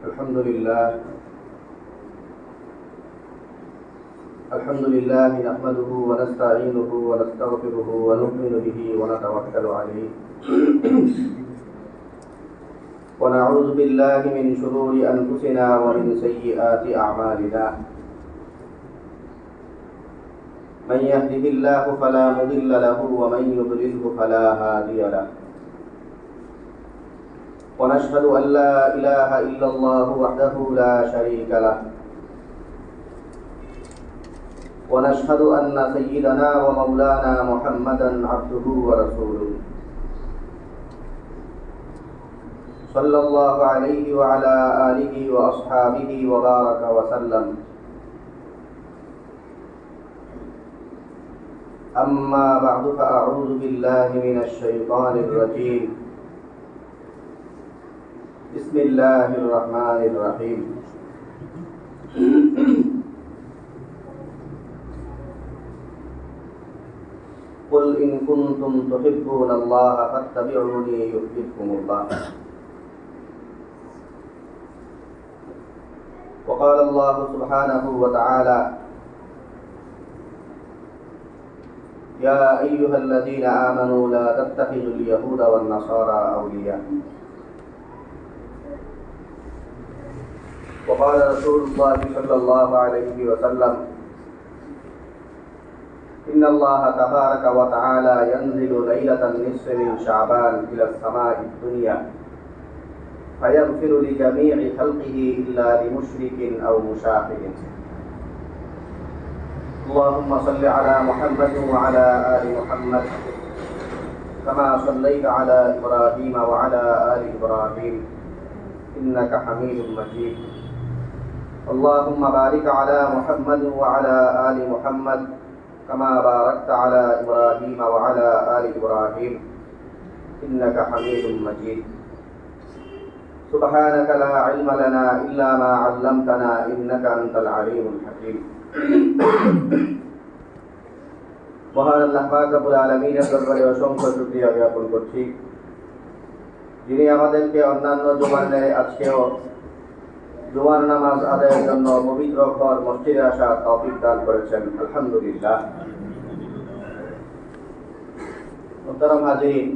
الحمد لله نحمده ونستعينه ونستغفره ونؤمن به ونتوكل عليه ونعوذ بالله من شرور أنفسنا ومن سيئات أعمالنا من يهده الله فلا مضل له ومن يضلله فلا هادي له ونشهد أن لا إله إلا الله وحده لا شريك له ونشهد أن سيدنا ومولانا محمدا عبده ورسوله صلى الله عليه وعلى آله وأصحابه وبارك وسلم. أما بعد فأعوذ بالله من الشيطان الرجيم. بسم الله الرحمن الرحيم. قل إن كنتم تحبون الله فاتبعوني يحببكم الله. وقال الله سبحانه وتعالى: يا أيها الذين آمنوا لا تتخذوا اليهود والنصارى أولياء. وقال رسول الله صلى الله عليه وسلم: إن الله تبارك وتعالى ينزل ليلة النصف من شعبان إلى السماء الدنيا فيغفر لجميع خلقه إلا لمشرك أو مشاهد. اللهم صل على محمد وعلى آل محمد كما صليت على إبراهيم وعلى آل إبراهيم إنك حميد مجيد. اللهم بارك على محمد وعلى آل محمد كما باركت على إبراهيم وعلى آل إبراهيم إنك حميد مجيد. سبحانك لا علم لنا إلا ما علمتنا إنك أنت العليم الحكيم. মহান আল্লাহ পাক রব্বুল আলামিনের দরবারে অসংখ্য শুকরিয়া জ্ঞাপন করছি, যিনি আমাদেরকে অন্যান্য জুমার ন্যায় আজকেও জুমার নামাজ আদায়ের জন্য পবিত্র ঘর মসজিদে আসার তৌফিক দান করেছেন। আলহামদুলিল্লাহ। মুহতারাম হাজিরিন,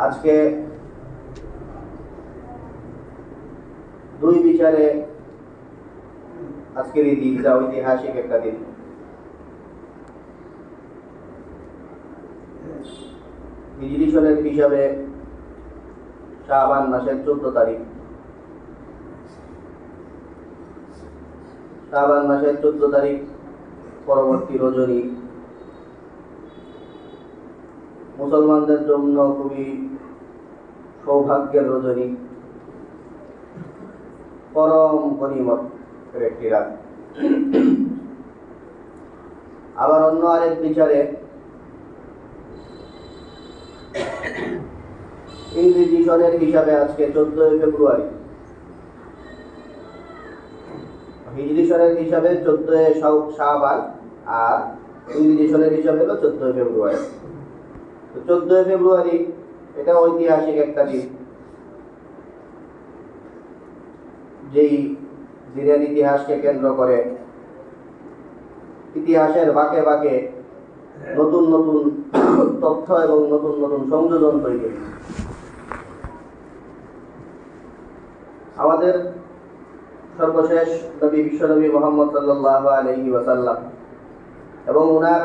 আজকে দুই বিচারে আজকের এই দিনটা ঐতিহাসিক একটা দিন। হিজরি সনের হিসাবে শাবান মাসের 14 তারিখ। শাবান মাসের 14 তারিখ পরবর্তী রজনী মুসলমানদের জন্য খুবই সৌভাগ্যের রজনী, পরম গনিমত একটি রাত। আবার অন্য আরেক বিচারে ইংরেজি সনের হিসাবে আজকে 14 ফেব্রুয়ারি, হিজরি সনের হিসাবে 14 শাবান, আর ইংরেজি সনের হিসাবে হলো 14 ফেব্রুয়ারি। তো 14 ফেব্রুয়ারি এটা ঐতিহাসিক একটা দিন, যেই দিনের ইতিহাসকে কেন্দ্র করে ইতিহাসের বাঁকে বাঁকে নতুন নতুন তথ্য এবং নতুন নতুন সংযোজন তৈরি হয়েছে। আমাদের সর্বশেষ নবী বিশ্বনবী মুহাম্মদ সাল্লাল্লাহু আলাইহি ওয়াসাল্লাম এবং ওনার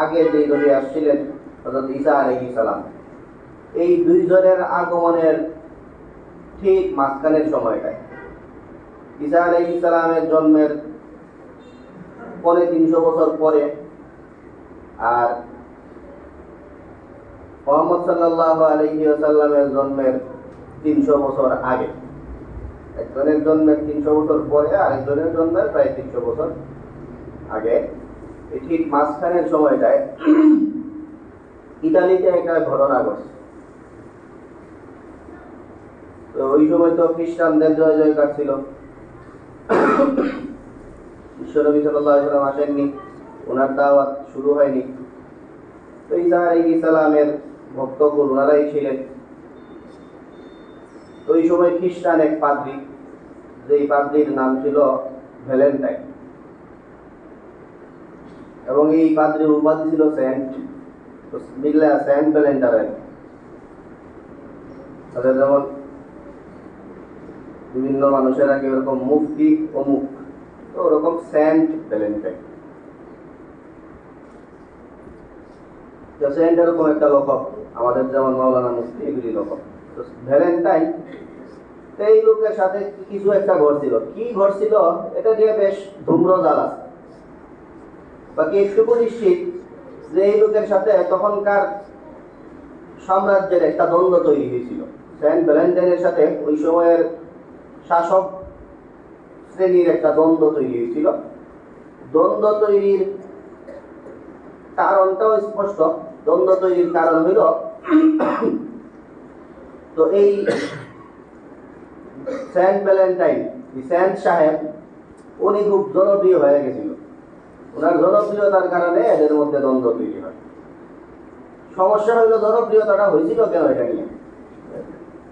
আগে যে নবী আসছিলেন হযরত ঈসা আলাইহিস সালাম, এই দুইজনের আগমনের ঠিক মাঝখানের সময়টায়, ঈসা আলাইহিস সালামের জন্মের পরে 300 বছর পরে আর মুহাম্মদ সাল্লাল্লাহু আলাইহি ওয়াসাল্লামের জন্মের 300 বছর আগে। একজনের জন্মের 300 বছর পরে আরেকজনের জন্মের প্রায় 300 বছর আগে। এই ঠিক মাঝখানের সময়টায় ইতালিতে একটা ঘটনা ঘটছে। তো ওই সময় তো খ্রিস্টানদের জয় জয়কার ছিল, বিশ্বনবী সাল্লাল্লাহু আলাইহি ওয়াসাল্লাম আসেননি, ওনার দাওয়াত শুরু হয়নি। তো ঈসা আলাইহিস সালামের ভক্তকুল ওনারাই ছিলেন। তো ওই সময় খ্রিস্টান এক পাদ্রী, যেই পাদ্রীর নাম ছিল ভ্যালেন্টাইন, এবং এই পাদ্রীর উপাধি ছিল সেন্ট, মিললে সেন্ট ভ্যালেন্টাইন। তাদের যেমন বিভিন্ন মানুষের আগে ওরকম মুফতি অমুক, তো ওরকম সেন্ট ভ্যালেন্টাইন। তো সেন্ট এরকম একটা লকব, আমাদের যেমন মাওলানা মুফতি এগুলি লকব। তো ভ্যালেন্টাইন, এই লোকের সাথে কিছু একটা ঘটছিল। কি ঘটছিল এটা নিয়ে বেশ ধূম্রজাল আছে, বাকি একটুকু নিশ্চিত যে এই লোকের সাথে তখনকার সাম্রাজ্যের একটা দ্বন্দ্ব তৈরি হয়েছিল। সেন্ট ভ্যালেন্টাইনের সাথে ওই সময়ের শাসক শ্রেণীর একটা দ্বন্দ্ব তৈরি হয়েছিল। দ্বন্দ্ব তৈরির কারণটাও স্পষ্ট। দ্বন্দ্ব তৈরির কারণ হইল, তো এই সেন্ট ভ্যালেন্টাইন, সেন্ট সাহেব, উনি খুব জনপ্রিয় হয়ে গেছিল। ওনার জনপ্রিয়তার কারণে এদের মধ্যে দ্বন্দ্ব তৈরি হয়। সমস্যা হইল জনপ্রিয়তাটা হয়েছিল কেন এটা নিয়ে।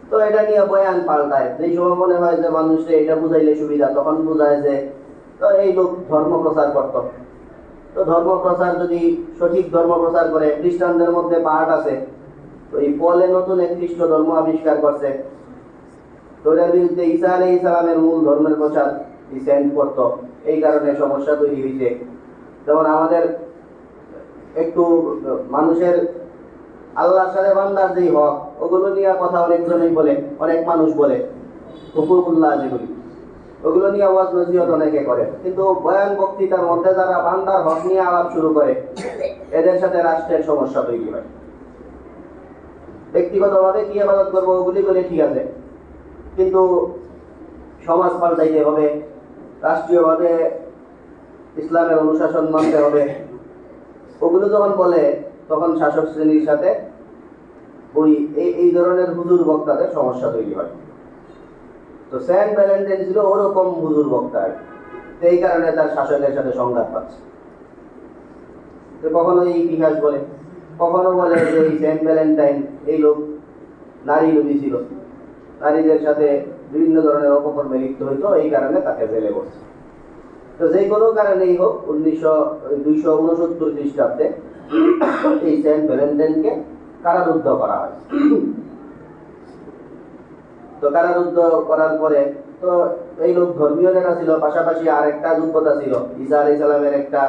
তো এটা নিয়ে বয়ান পাল্টায়। যেই সময় মনে হয় যে মানুষকে এটা বুঝাইলে সুবিধা, তখন বুঝায় যে তো এই লোক ধর্ম প্রচার করত। তো ধর্ম প্রচার যদি সঠিক ধর্ম প্রচার করে, খ্রিস্টানদের মধ্যে পার্ট আছে, তো এই পলে নতুন এক খ্রিস্ট ধর্ম আবিষ্কার করছে, তো এর বিরুদ্ধে ঈসা আলাইহিস সালামের মূল ধর্মের প্রচার সেন্ট করত। এই কারণে সমস্যা তৈরি হয়েছে। যেমন আমাদের একটু মানুষের আল্লাহর সাথে বান্দার যেই হক, ওগুলো নিয়ে কথা অনেকজনই বলে, অনেক মানুষ বলে, হুকুকুল্লাহ যেগুলি, ওগুলো নিয়ে আওয়াজ নজিহত অনেকে করে। কিন্তু বয়ান বক্তৃতার মধ্যে যারা বান্দার হক নিয়ে আলাপ শুরু করে, এদের সাথে রাষ্ট্রের সমস্যা তৈরি হয়। ব্যক্তিগতভাবে কি ইবাদত করবো ওগুলি বলে ঠিক আছে, কিন্তু সমাজ পাল্টাইতে হবে, রাষ্ট্রীয়ভাবে ইসলামের অনুশাসন মানতে হবে, ওগুলো যখন বলে তখন শাসক শ্রেণীর সাথে ওই এই ধরনের হুজুর বক্তাদের সমস্যা তৈরি হয়। তো সেন্ট ভ্যালেন্টাইন ছিল ওরকম হুজুর বক্তা, এই কারণে তার শাসকের সাথে সংঘাত পাচ্ছে। তো কখনো এই ইতিহাস বলে, কখনো বলে যে এই সেন্ট ভ্যালেন্টাইন এই লোক নারী লোভী ছিল, নারীদের সাথে বিভিন্ন ধরনের অপকর্মে লিপ্ত হইতো, এই কারণে তাকে জেলে বসছে। তো যে কোনো কারণেই হোক 269 খ্রিস্টাব্দে এই সেন্ট ভ্যালেন্টাইনকে কারারুদ্ধ করা হয়। তো কারারুদ্ধ করার পরে তো এই লোক ধর্মীয় নেতা ছিল, পাশাপাশি আর একটা যোগ্যতা ছিল, ঈসা আলাইহিস সালামের একটা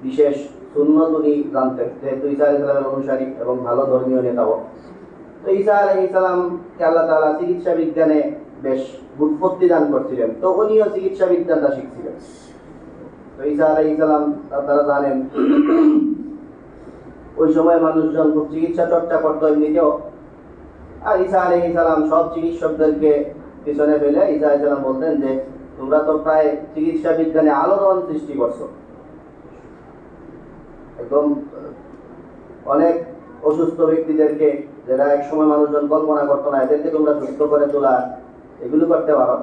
বিশেষ সুন্নত উনি জানতেন, যেহেতু ঈসা আলাইহিস সালামের অনুসারী এবং ভালো ধর্মীয় নেতাও। তো ঈসা আলাইহিস সালামকে আল্লাহ তাআলা চিকিৎসা বিজ্ঞানে বেশ বুৎপত্তি দান করছিলেন, তো উনিও চিকিৎসা বিজ্ঞানটা শিখছিলেন। তো ঈসা আলাইহিস সালাম আপনারা জানেন ওই সময় মানুষজন খুব চিকিৎসা চর্চা করতো এমনিতেও। আর ঈসা আলাইহিস সালাম সব চিকিৎসকদেরকে পিছনে ফেলে ঈসা আলাইহিস সালাম বলতেন যে তোমরা তো প্রায় চিকিৎসা বিজ্ঞানে আলোড়ন সৃষ্টি করছো, একদম অনেক অসুস্থ ব্যক্তিদেরকে, যারা এক সময় মানুষজন কল্পনা করতো না, এদেরকে তোমরা সুস্থ করে তোলা, এগুলো করতে পারো।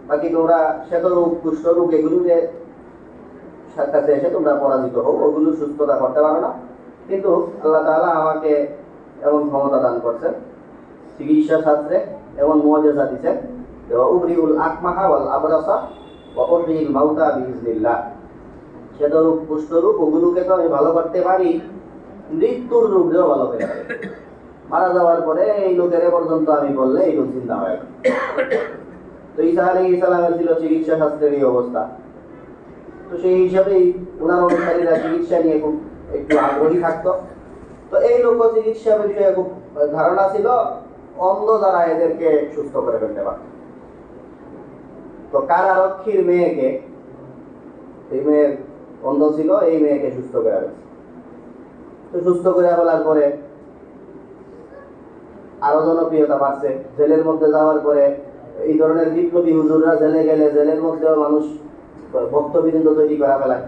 বাকি তোমরা শ্বেতরোগ, কুষ্ঠরোগ, এগুলোকে কাছে এসে তোমরা পরাজিত হও, ওগুলো সুস্থতা করতে পারো না। কিন্তু আল্লাহ তাআলা আমাকে এমন ক্ষমতা দান করছেন, চিকিৎসা শাস্ত্রে এমন মুআজিজা দিয়েছেন, উবরিউল আকমাহা ওয়াল আবরাসা ওয়া উহয়িল মাউতা বিইজনিল্লাহ। শ্বেতরোগ, কুষ্ঠরোগ, ওগুলোকে তো আমি ভালো করতে পারি, মৃত্যুর রোগেও ভালো করে পারি। মারা যাওয়ার পরে এই লোকের পর্যন্ত আমি বললে এই লোক চিন্তা হয়। তো ঈসা আলাইহিস সালামের ছিল চিকিৎসা শাস্ত্রের এই অবস্থা। তো সেই হিসাবেই ওনার অনুসারীরা চিকিৎসা নিয়ে খুব একটু আগ্রহী থাকতো। তো এই লোক চিকিৎসা বিষয়ে খুব ধারণা ছিল, অন্ধ দ্বারা এদেরকে সুস্থ করে ফেলতে পারত। তো কারারক্ষীর মেয়েকে, এই মেয়ের অন্ধ ছিল, এই মেয়েকে সুস্থ করে ফেলছে। তো সুস্থ করে ফেলার পরে আরো জনপ্রিয়তা বাড়ছে। জেলের মধ্যে যাওয়ার পরে এই ধরনের বিপ্লবী হুজুররা জেলে গেলে জেলের মধ্যেও মানুষ ভক্তবৃন্দ তৈরি করা ফেলায়।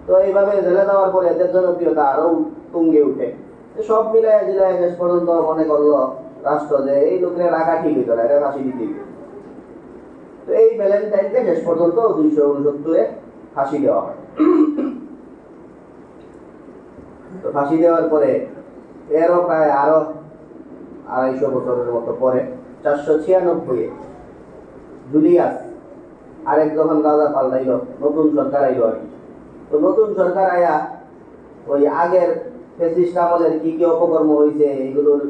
তো এইভাবে জেলে যাওয়ার পরে এদের জনপ্রিয়তা আরো তুঙ্গে উঠে। সব মিলায় জিলায় শেষ পর্যন্ত মনে করলো রাষ্ট্র যে এই লোকের রাখা ঠিক হইতো না, এটা ফাঁসি দিতে। তো এই ভ্যালেন্টাইনকে শেষ পর্যন্ত 269-এ ফাঁসি দেওয়া হয়। তো ফাঁসি দেওয়ার পরে এরও প্রায় আরো 250 বছরের মতো পরে 496 জুলিয়াস আরেক যখন রাজা পাল্টাইল, নতুন সরকার আইল আর কি। তো নতুন সরকার আয়া ওই আগের ফ্যাসিস্ট আমলের কি কি অপকর্ম হয়েছে এগুলোর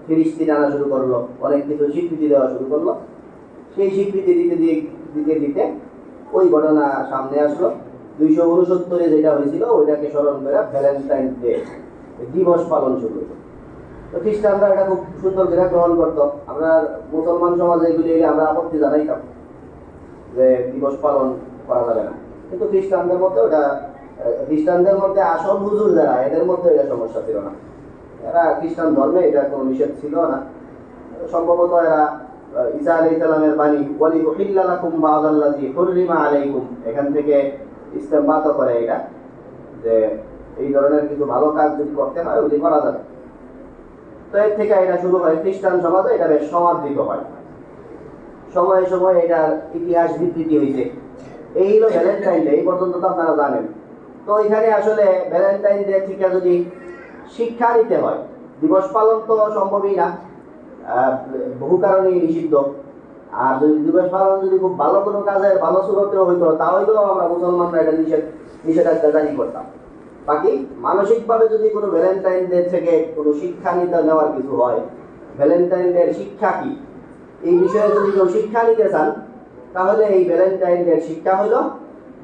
ফিরিস্তি আনা শুরু করলো, অনেক কিছু স্বীকৃতি দেওয়া শুরু করলো। সেই স্বীকৃতি দিতে দিতে দিতে ওই ঘটনা সামনে আসলো। 269 যেটা হয়েছিল ওইটাকে স্মরণ করে ভ্যালেন্টাইন ডে দিবস পালন শুরু হলো। তো খ্রিস্টানরা এটা খুব সুন্দর করে গ্রহণ করতো। আমরা মুসলমান সমাজে এগুলি আমরা আপত্তি জানাইতাম যে দিবস পালন করা যাবে না, কিন্তু খ্রিস্টানদের মধ্যে ওটা, খ্রিস্টানদের মধ্যে আসল হুজুর যারা, এদের মধ্যে এটা সমস্যা ছিল না। এরা খ্রিস্টান ধর্মে এটা কোনো নিষেধ ছিল না। সম্ভবত এরা ঈসা আলাইহিস সালামের বাণী ওয়ালি উহিল্লা লাকুম বা'দাল্লাযী হুররিমা আলাইকুম, এখান থেকে ইস্তেমবাত করে এটা যে এই ধরনের কিছু ভালো কাজ যদি করতে হয় ওগুলি করা যাবে। তো এর থেকে এটা শুরু হয়। খ্রিস্টান সমাজে এটা বেশ সমাদৃত হয়। সময়ে সময়ে এটার ইতিহাস বিকৃতি হয়েছে। এই হলো ভ্যালেন্টাইন ডে, এই পর্যন্ত তো আপনারা জানেন। তো এখানে আসলে ভ্যালেন্টাইন ডে থেকে যদি শিক্ষা নিতে হয়, দিবস পালন তো সম্ভবই না, বহু কারণেই নিষিদ্ধ। আর যদি দিবস পালন যদি খুব ভালো কোনো কাজের ভালো সুরতেও হইতো, তাহলেও আমরা মুসলমানরা এটা নিষেধাজ্ঞা জারি করতাম। বাকি মানসিকভাবে যদি কোনো ভ্যালেন্টাইন ডে থেকে কোনো শিক্ষা নিতে নেওয়ার কিছু হয়, ভ্যালেন্টাইন ডের শিক্ষা কি, এই বিষয়ে যদি কেউ শিক্ষা নিতে চান, তাহলে এই ভ্যালেন্টাইন ডের শিক্ষা হলো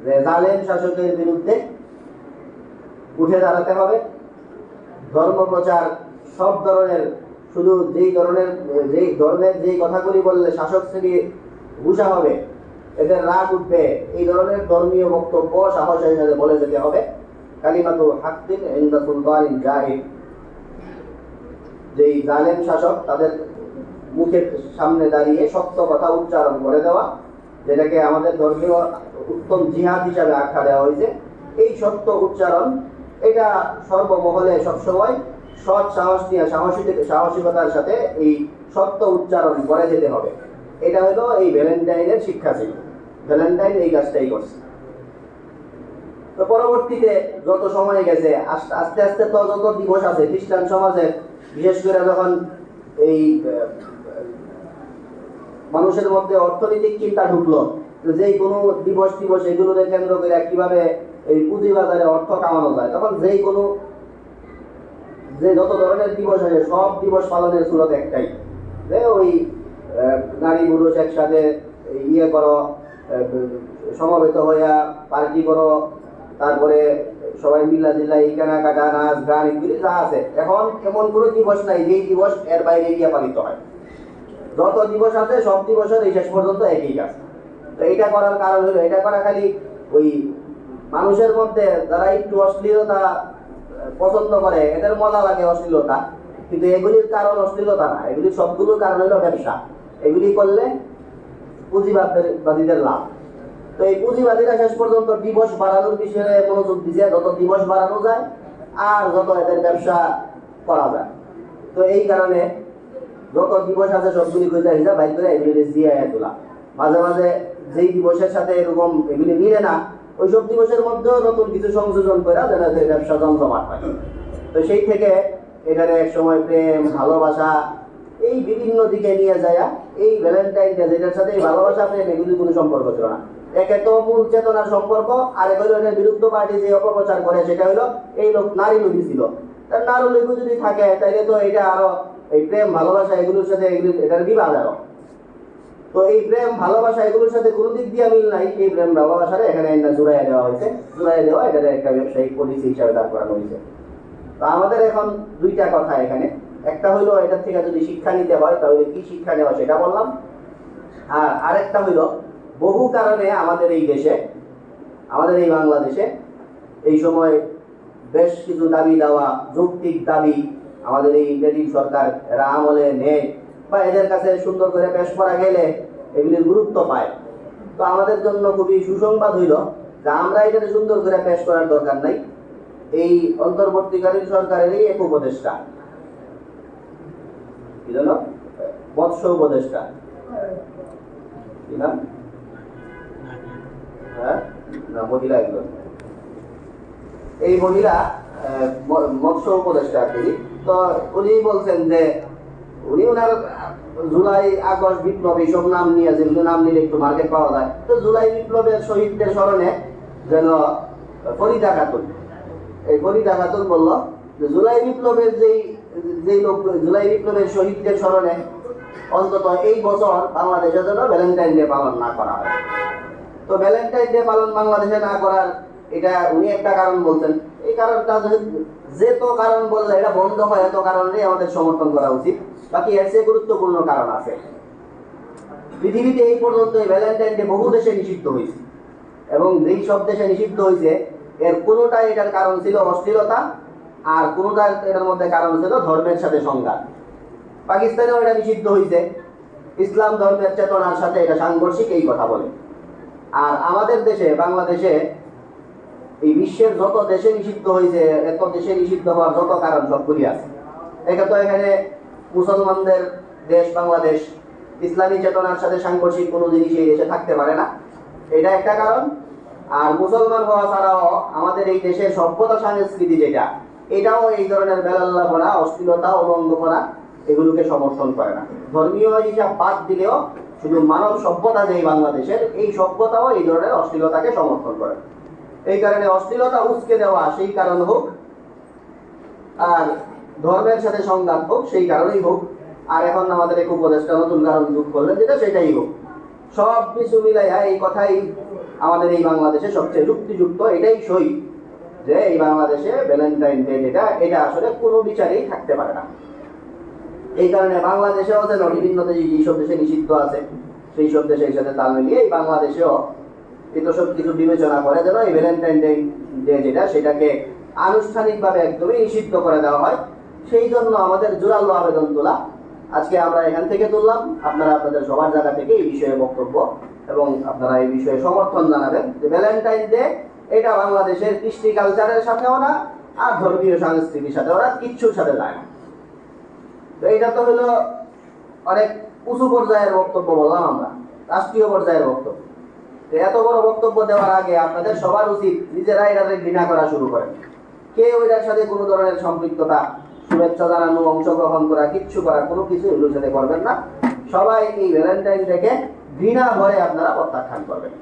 যে জালেম শাসকের বিরুদ্ধে উঠে দাঁড়াতে হবে। ধর্ম প্রচার সব ধরনের, শুধু যেই ধর্মের যেই কথাগুলি বললে শাসক শ্রেণী গুসা হবে, এদের রাগ উঠবে, এই ধরনের ধর্মীয় বক্তব্য সাহসের সাথে বলে যেতে হবে। কালিমাতু হাক্কিন ইনদা সুলতানিন জাহির, যেই জালেম শাসক তাদের মুখের সামনে দাঁড়িয়ে সত্য কথা উচ্চারণ করে দেওয়া, যেটাকে আমাদের ধর্মীয় উত্তম জিহাদ হিসাবে আখ্যা দেওয়া হয়েছে। এই সত্য উচ্চারণ এটা সর্বমহলে সবসময় সৎ সাহস নিয়ে সাহসিকতার সাথে এই সত্য উচ্চারণ করে যেতে হবে। এটা হলো এই ভ্যালেন্টাইনের শিক্ষা ছিল। ভ্যালেন্টাইন এই কাজটাই করছে। তো পরবর্তীতে যত সময় গেছে আস্তে আস্তে তো যত দিবস আছে খ্রিস্টান সমাজে, বিশেষ করে যখন এই মানুষের মধ্যে অর্থনৈতিক চিন্তা ঢুকলো, যেই কোনো দিবস এগুলোকে কেন্দ্র করে কিভাবে এই পুঁজিবাজারে অর্থ কামানো যায়, তখন যে যত ধরনের দিবস আছে সব দিবস পালনের সুরত একটাই, যে ওই নারী পুরুষ একসাথে ইয়ে করো, সমবেত হইয়া পার্টি করো, তারপরে সবাই মিলা জিল্লা এই কেনাকাটা নাচ গান এগুলি যা আছে। এখন এমন কোনো দিবস নাই যেই দিবস এর বাইরে গিয়ে পালিত হয়। যত দিবস আছে সব দিবসের এই শেষ পর্যন্ত একই কাজ। তো এটা করার কারণ হলো, এটা করা খালি ওই মানুষের মধ্যে যারা একটু অশ্লীলতা পছন্দ করে, এদের মজা লাগে অশ্লীলতা, কিন্তু এগুলির কারণ অশ্লীলতা না, এগুলির সবগুলোর কারণ হলো ব্যবসা। এগুলি করলে পুঁজিবাদীদের লাভ। তো এই পুঁজিবাদীরা শেষ পর্যন্ত দিবস বাড়ানোর বিষয়ে মনোযোগ দিচ্ছে, যত দিবস বাড়ানো যায় আর যত এদের ব্যবসা করা যায়। তো এই কারণে যত দিবস আছে সবগুলি খুঁজে হিসাব বাইর করে এগুলি জিয়ায় তোলা। মাঝে মাঝে যেই দিবসের সাথে এরকম এগুলি মিলে না, ওইসব দিবসের মধ্যেও নতুন কিছু সংযোজন করে যেন ব্যবসা জমজমাট হয়। তো সেই থেকে এখানে এক সময় প্রেম ভালোবাসা এই বিভিন্ন দিকে নিয়ে যায়। এই ভ্যালেন্টাইন ডে যেটার সাথে এই ভালোবাসা প্রেম এগুলি কোনো সম্পর্ক ছিল না। একে তো মূল চেতনার সম্পর্ক, আর এক হইল এটার বিরুদ্ধ পার্টি যে অপপ্রচার করে সেটা হইলো এই লোক নারী লোভী ছিল। তার নারী লোভী যদি থাকে তাইলে তো এটা আরো এই প্রেম ভালোবাসা এগুলোর সাথে এটার বিবাদ আরো। তো এই প্রেম ভালোবাসা এগুলোর সাথে কোনো দিক দিয়ে মিল নাই। এই প্রেম ভালোবাসারে এখানে জুড়াইয়া দেওয়া হয়েছে, জুড়াইয়া দেওয়া এটা একটা ব্যবসায়িক পলিসি হিসাবে দাঁড় করানো হয়েছে। তো আমাদের এখন দুইটা কথা এখানে, একটা হইলো এটার থেকে যদি শিক্ষা নিতে হয় তাহলে কি শিক্ষা নেওয়া সেটা বললাম, আর আরেকটা হইলো বহু কারণে আমাদের এই দেশে, আমাদের এই বাংলাদেশে এই সময় বেশ কিছু দাবি দেওয়া, যৌক্তিক দাবি আমাদের এই ইংরেজি সরকার এরা আমলে নেয় বা এদের কাছে সুন্দর করে পেশ করা গেলে এগুলির গুরুত্ব পায়। তো আমাদের জন্য খুবই সুসংবাদ হইল যে আমরা এটাকে সুন্দর করে পেশ করার দরকার নাই। এই অন্তর্বর্তীকালীন সরকারেরই এক উপদেষ্টা, কি জানো, মৎস্য উপদেষ্টা, কি নাম, হ্যাঁ না মহিলা একজন, এই মহিলা মৎস্য উপদেষ্টা আর কি। তো উনি বলছেন যে উনি ওনার জুলাই আগস্ট বিপ্লব এইসব নাম নিয়ে, যেগুলো নাম নিলে একটু মার্কেট পাওয়া যায়, তো জুলাই বিপ্লবের শহীদদের স্মরণে যেন ফরিদা খাতুন, এই ফরিদা খাতুন বললো যে জুলাই বিপ্লবের যেই লোক, জুলাই বিপ্লবের শহীদদের স্মরণে অন্তত এই বছর বাংলাদেশে যেন ভ্যালেন্টাইন ডে পালন না করা হয়। তো ভ্যালেন্টাইন ডে পালন বাংলাদেশে না করার এটা উনি একটা কারণ বলছেন। এই কারণটা যে তো কারণ বললে এটা বন্ধ হয়, এত কারণেই আমাদের সমর্থন করা উচিত। বাকি এর চেয়ে গুরুত্বপূর্ণ কারণ আছে। পৃথিবীতে এই পর্যন্ত এই ভ্যালেন্টাইন ডে বহু দেশে নিষিদ্ধ হয়েছে, এবং যেই সব দেশে নিষিদ্ধ হয়েছে এর কোনোটাই এটার কারণ ছিল অশ্লীলতা, আর কোনোটা এটার মধ্যে কারণ ছিল ধর্মের সাথে সংঘাত। পাকিস্তানেও এটা নিষিদ্ধ হয়েছে, ইসলাম ধর্মের চেতনার সাথে এটা সাংঘর্ষিক, এই কথা বলে। আর আমাদের দেশে বাংলাদেশে এই বিশ্বের যত দেশে নিষিদ্ধ হয়েছে, এত দেশে নিষিদ্ধ হওয়ার যত কারণ সবগুলি আছে। তো এখানে মুসলমানদের দেশ বাংলাদেশ, ইসলামী চেতনার সাথে সাংঘর্ষিক কোনো জিনিস এই দেশে থাকতে পারে না, এটা একটা কারণ। আর মুসলমান হওয়া ছাড়াও আমাদের এই দেশের সভ্যতা সংস্কৃতি যেটা, এটাও এই ধরনের বেলাল্লাপনা, অশ্লীলতা, অলঙ্ঘপনা এগুলোকে সমর্থন করে না। ধর্মীয় হিসাব বাদ দিলেও শুধু মানব সভ্যতা যেই বাংলাদেশের, এই সভ্যতাও এই ধরনের অশ্লীলতাকে সমর্থন করে। এই কারণে অশ্লীলতা উস্কে দেওয়া সেই কারণ হোক, আর ধর্মের সাথে সংঘাত হোক সেই কারণেই হোক, আর এখন আমাদের এক উপদেষ্টা নতুন কারণ যোগ করলেন যেটা, সেটাই হোক, সব কিছু মিলাইয়া এই কথাই আমাদের এই বাংলাদেশে সবচেয়ে যুক্তিযুক্ত, এটাই সই যে এই বাংলাদেশে ভ্যালেন্টাইন ডে যেটা, এটা আসলে কোনো বিচারেই থাকতে পারে না। এই কারণে বাংলাদেশেও যেন বিভিন্ন দেশে যেসব দেশে নিষিদ্ধ আছে সেই সব দেশের সাথে তাল মিলিয়ে এই বাংলাদেশেও এটা সব কিছু বিবেচনা করে যেন এই ভ্যালেন্টাইন ডে যেটা, সেটাকে আনুষ্ঠানিকভাবে একদমই নিষিদ্ধ করে দেওয়া হয়। সেই জন্য আমাদের জোরালো আবেদন তোলা, আজকে আমরা এখান থেকে তুললাম। আপনারা আপনাদের সবার জায়গা থেকে এই বিষয়ে বক্তব্য এবং আপনারা এই বিষয়ে সমর্থন জানাবেন যে ভ্যালেন্টাইন ডে এটা বাংলাদেশের কৃষ্টি কালচারের সাথেও না, আর ধর্মীয় সংস্কৃতির সাথে ওরা কিচ্ছুর সাথে যায় না। তো এটা তো হলো অনেক উঁচু পর্যায়ের বক্তব্য বললাম আমরা, রাষ্ট্রীয় পর্যায়ের বক্তব্য। এত বড় বক্তব্য দেওয়ার আগে আপনাদের সবার উচিত নিজেরা এটাকে ঘৃণা করা শুরু করেন। কেউ এটার সাথে কোনো ধরনের সম্পৃক্ততা, শুভেচ্ছা জানানো, অংশগ্রহণ করা, কিচ্ছু করা, কোনো কিছু এগুলোর সাথে করবেন না। সবাই এই ভ্যালেন্টাইন ডেকে ঘৃণা ভরে আপনারা প্রত্যাখ্যান করবেন।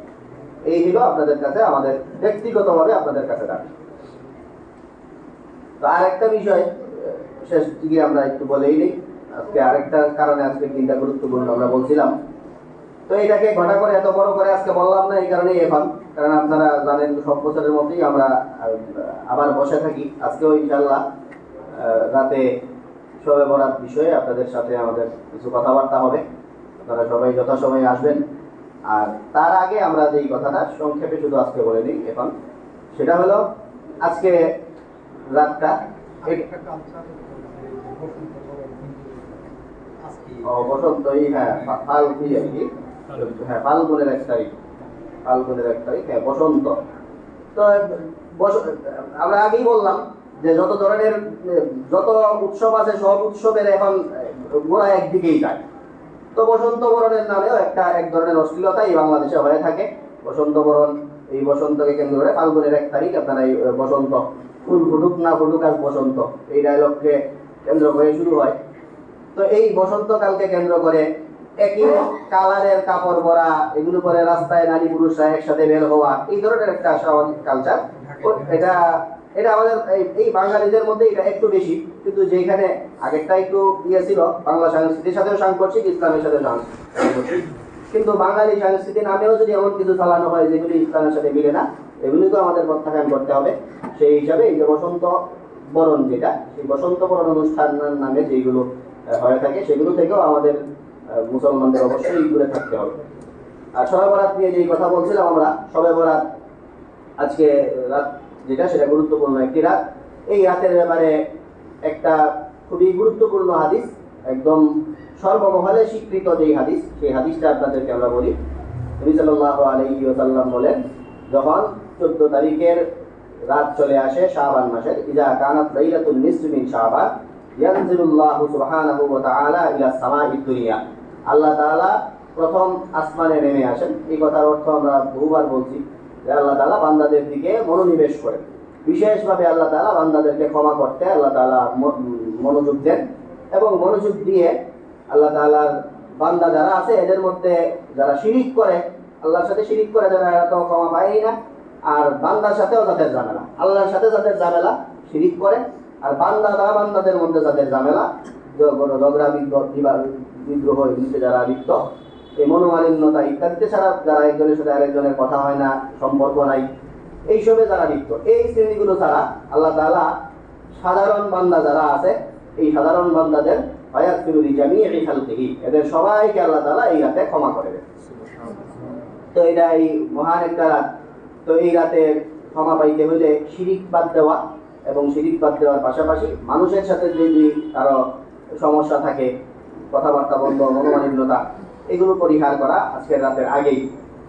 এই হলো আপনাদের কাছে, আমাদের ব্যক্তিগতভাবে আপনাদের কাছে দাবি। তো আরেকটা বিষয় শেষ দিকে আমরা একটু বলেই নিই, আজকে আরেকটা কারণে আজকে দিনটা গুরুত্বপূর্ণ আমরা বলছিলাম। তো এটাকে ঘটা করে এত বড় করে আজকে বললাম না এই কারণেই এখন, কারণ আপনারা জানেন সব বছরের মধ্যেই আমরা আবার বসে থাকি। আজকেও ইনশাল্লাহ রাতে শবে বরাত বিষয়ে আপনাদের সাথে আমাদের কিছু কথাবার্তা হবে, আপনারা সবাই যথাসময়ে আসবেন। আর তার আগে আমরা যেই কথাটা সংক্ষেপে শুধু আজকে বলে নিই এখন, সেটা হলো আজকে রাতটা বসন্ত, হ্যাঁ ফাল্গুন আর কি, হ্যাঁ ফাল্গুনের 1 তারিখ, ফাল্গুনের 1 তারিখ, হ্যাঁ বসন্ত। তো আমরা আগেই বললাম যে যত ধরনের যত উৎসব আছে সব উৎসবের এখন গোড়া একদিকেই যায়। তো বসন্ত বরণের নামেও এক ধরনের অশ্লীলতা এই বাংলাদেশে হয়ে থাকে। বসন্ত বরণ, এই বসন্তকে কেন্দ্র করে ফাল্গুনের 1 তারিখ আপনারা এই বসন্ত, ফুল ফুটুক না ফুটুক আজ বসন্ত, এই ডায়লগকে কেন্দ্র করে শুরু হয়। তো এই বসন্তকালকে কেন্দ্র করে একই কালারের কাপড় পরা, এগুলো পরে রাস্তায় নারী পুরুষরা একসাথে বের হওয়া, এই ধরনের একটা সামাজিক কালচার। এটা এটা আমাদের এই বাঙালিদের মধ্যে এটা একটু বেশি, কিন্তু যেখানে আগেরটা একটু ইয়ে ছিল, বাংলা সংস্কৃতির সাথেও সাংঘর্ষিক, ইসলামের সাথে সাংঘর্ষিক, কিন্তু বাঙালি সংস্কৃতি নামেও যদি এমন কিছু চালানো হয় যেগুলি ইসলামের সাথে মিলে না, এগুলিকেও আমাদের প্রত্যাখ্যান করতে হবে। সেই হিসাবে এই যে বসন্ত বরণ যেটা, সেই বসন্ত বরণ অনুষ্ঠানের নামে যেগুলো হয়ে থাকে সেগুলো থেকেও আমাদের মুসলমানদের অবশ্যই দূরে থাকতে হবে। আর শবে বরাত নিয়ে যেই কথা বলছিলাম আমরা, শবে বরাত আজকে রাত যেটা, সেটা গুরুত্বপূর্ণ একটি রাত। এই রাতের ব্যাপারে একটা খুবই গুরুত্বপূর্ণ হাদিস, একদম সর্বমহলে স্বীকৃত যেই হাদিস, সেই হাদিসটা আপনাদেরকে আমরা বলি। নবী সাল্লাল্লাহু আলাইহি ওয়াসাল্লাম বলেন, যখন 14 তারিখের রাত চলে আসে শাবান মাসের, ইজা কানাত লাইলাতুন নিসফি মিন শাবান ইয়ানজিলুল্লাহু সুবহানাহু ওয়া তাআলা ইলা সামাঈদ দুনিয়া, আল্লাহ তাআলা প্রথম আসমানে নেমে আসেন। এই কথার অর্থ আমরা বহুবার বলছি যে আল্লাহ তাআলা বান্দাদের দিকে মনোনিবেশ করেন, বিশেষভাবে আল্লাহ তাআলা বান্দাদেরকে ক্ষমা করতে আল্লাহ তাআলা মনোযোগ দেন, এবং মনোযোগ দিয়ে আল্লাহ তাআলার বান্দা যারা আছে এদের মধ্যে যারা শিরিক করে, আল্লাহর সাথে শিরিক করে যারা, এরা তো ক্ষমা পায়ই না। আর বান্দার সাথেও যাদের ঝামেলা, আল্লাহর সাথে যাদের ঝামেলা শিরিক করে, আর বান্দাদের মধ্যে যাদের ঝামেলা, ঝগড়া বিদ্রোহ এগুলিতে যারা লিপ্ত, এই মনোমালিন্যতা ইত্যাদিতে ছাড়া যারা একজনের সাথে আরেকজনের কথা হয় না, সম্পর্ক নাই, এইসবে যারা লিপ্ত, এই শ্রেণীগুলো ছাড়া আল্লাহ তাআলা সাধারণ বান্দা যারা আছে, এই সাধারণ বান্দাদের এদের সবাইকে আল্লাহ তাআলা এই রাতে ক্ষমা করে দেন। তো এটা এই মহান একটা রাত। তো এই রাতে ক্ষমা পাইতে হলে শিরিক বাদ দেওয়া, এবং শিরিক বাদ দেওয়ার পাশাপাশি মানুষের সাথে যদি কারো সমস্যা থাকে, কথাবার্তা বন্ধ, মনোমালিন্যতা, এগুলো পরিহার করা আজকের রাতের আগেই।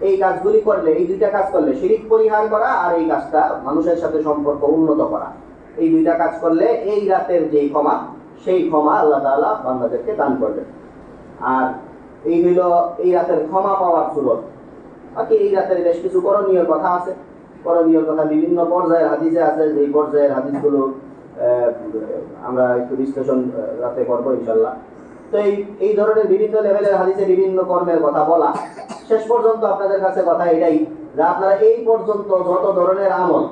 এই কাজগুলি করলে, এই দুইটা কাজ করলে, শিরিক পরিহার করা আর এই কাজটা মানুষের সাথে সম্পর্ক উন্নত করা, এই দুইটা কাজ করলে এই রাতের যে ক্ষমা, সেই ক্ষমা আল্লাহ তাআলা বান্দাদেরকে দান করবেন। আর এই হইল এই রাতের ক্ষমা পাওয়ার সুরত। বাকি এই রাতের বেশ কিছু করণীয় কথা আছে। করণীয় কথা বিভিন্ন পর্যায়ের হাদিসে আছে, যে পর্যায়ের হাদিসগুলো আমরা একটু বিশ্লেষণ রাতে করবো ইনশাল্লাহ। তো এই ধরনের বিভিন্ন লেভেলের হাদিসে বিভিন্ন কর্মের কথা বলা। শেষ পর্যন্ত আপনাদের কাছে কথা এটাই যে আপনারা এই পর্যন্ত যত ধরনের আমল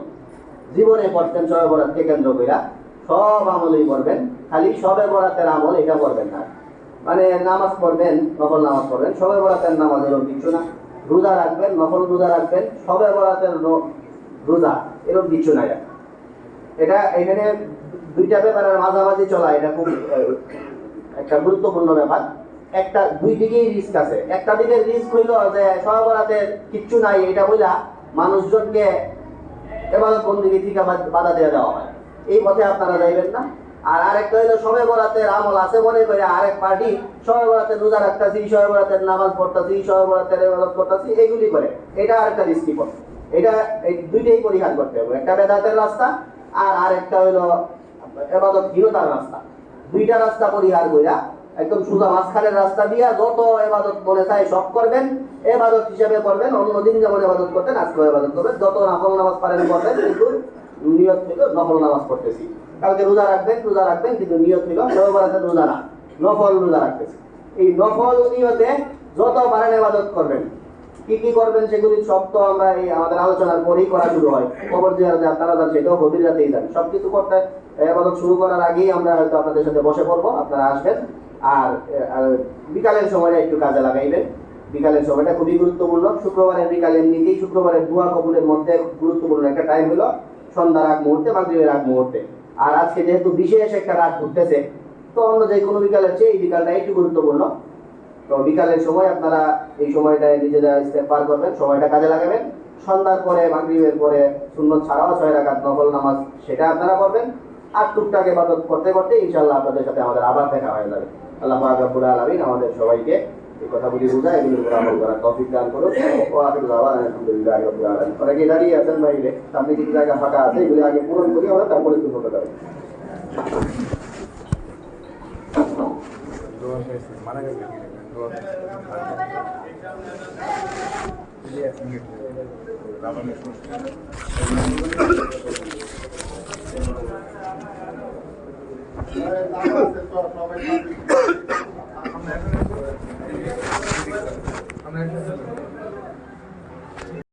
জীবনে করতেন শবে বরাতকে কেন্দ্র করে, সব আমলই করবেন, খালি শবে বরাতের আমল এটা করবেন না। মানে নামাজ পড়বেন, নফল নামাজ পড়বেন, শবে বরাতের নামাজ এরকম কিছু না। রোজা রাখবেন, নফল রোজা রাখবেন, শবে বরাতের রোজা এরকম কিছু নাই। এটা এখানে দুইটা ব্যাপারের মাঝামাঝি চলা, এটা খুব একটা গুরুত্বপূর্ণ ব্যাপার। একটা দুই দিকেই রিস্ক আছে। একটা দিকের রিস্ক হইল যে শবে বরাতের কিচ্ছু নাই এটা বইলা মানুষজনকে ইবাদত বন্দেগী থেকে বাধা দিয়ে দেওয়া হয়, এই পথে আপনারা যাইবেন না। আর আরেকটা হইলো শবে বরাতের আমল আছে মনে করে আরেক পার্টি শবে বরাতের রোজা রাখতেছি, শবে বরাতের নামাজ পড়তেছি, শবে বরাতের ইবাদত করতেছি, এইগুলি করে, এটা আরেকটা রিস্কি পথ। এটা এই দুইটাই পরিহার করতে হবে। একটা বেদাতের রাস্তা আর আরেকটা হইলো ইবাদতহীনতার রাস্তা। দুইটা রাস্তা পরিহার কইরা একদম সোজা মাঝখানের রাস্তা দিয়া যত ইবাদত মনে চায় সব করবেন, ইবাদত হিসেবে করবেন। অন্যদিন যেমন ইবাদত করতেন আজকেও ইবাদত করবেন, যত নফল নামাজ পারেন করবেন, কিন্তু নিয়ত ছিল নফল নামাজ পড়তেছি। কালকে রোজা রাখবেন, কিন্তু নিয়ত ছিল শবে বরাতের রোজা না, নফল রোজা রাখতেছি। এই নফল নিয়তে যত পারেন ইবাদত করবেন। কি কি করবেন সেগুলি সব তো আমরা এই আমাদের আলোচনার পরেই করা শুরু হয়। কবর জিয়ারত আপনারা যান, সেটাও গভীর রাতেই যান। সবকিছু করতে ইবাদত শুরু করার আগেই আমরা হয়তো আপনাদের সাথে বসে পড়বো, আপনারা আসবেন। আর বিকালের সময়টা একটু কাজে লাগাইবেন। বিকালের সময়টা খুবই গুরুত্বপূর্ণ। শুক্রবারের বিকাল এমনিতেই শুক্রবারের দোয়া কবুলের মধ্যে গুরুত্বপূর্ণ একটা টাইম হলো সন্ধ্যার আগ মুহূর্তে, মাগরিবের আগ মুহূর্তে। আর আজকে যেহেতু বিশেষ একটা রাত ঘুরতেছে, তো অন্য যে কোনো বিকালের চেয়ে এই বিকালটা একটু গুরুত্বপূর্ণ। তো বিকালের সময় আপনারা এই সময়টায় নিজেরা ইস্তেগফার করবেন, সময়টা কাজে লাগাবেন। সন্ধ্যার পরে, মাগরিবের পরে সুন্নত ছাড়াও 6 রাকাত নফল নামাজ সেটা আপনারা করবেন। আর টুকটাক ইবাদত করতে করতে ইনশাআল্লাহ আপনাদের সাথে আমাদের আবার দেখা হয়ে যাবে। আল্লাহ পাক রব্বুল আলামিন আমাদের সবাইকে এই কথাগুলি বোঝায়, এগুলোর উপর আমল করার তৌফিক দান করুন। ও আখিরু দাওয়ানা আলহামদুলিল্লাহি রাব্বিল আলামিন। অনেকে দাঁড়িয়ে আছেন বাইরে, সামনে কিছু জায়গা ফাঁকা আছে, এগুলি আগে পূরণ করি আমরা, তারপরে শুরু করতে পারি। সবাই